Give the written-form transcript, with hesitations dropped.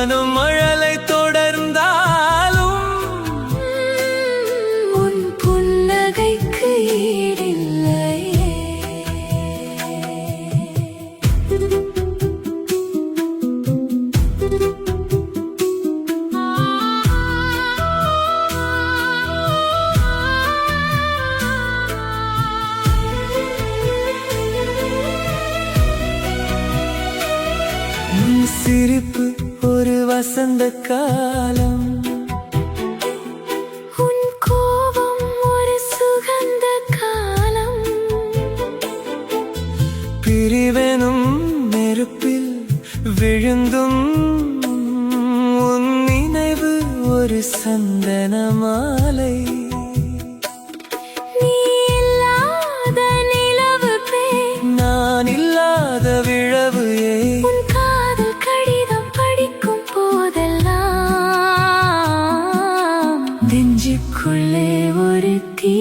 வானம் மழலை தொடர்ந்தாலும் உன் புன்னகைக்கு ஈடில்லையே. உன் சிரிப்பு ஒரு வசந்த காலம், உன் கோபம் ஒரு சுகந்த காலம். பிரிவெனும் நெருப்பில் விழுந்தும் உன் நினைவு ஒரு சந்தன மாலை. நீ இல்லாத நிலவு பே, நான் இல்லாத விழவு ஏன்? உன் காதல் கடிதம் படிக்கும் போதெல்லாம் நெஞ்சுக்குள்ளே ஒரு தீ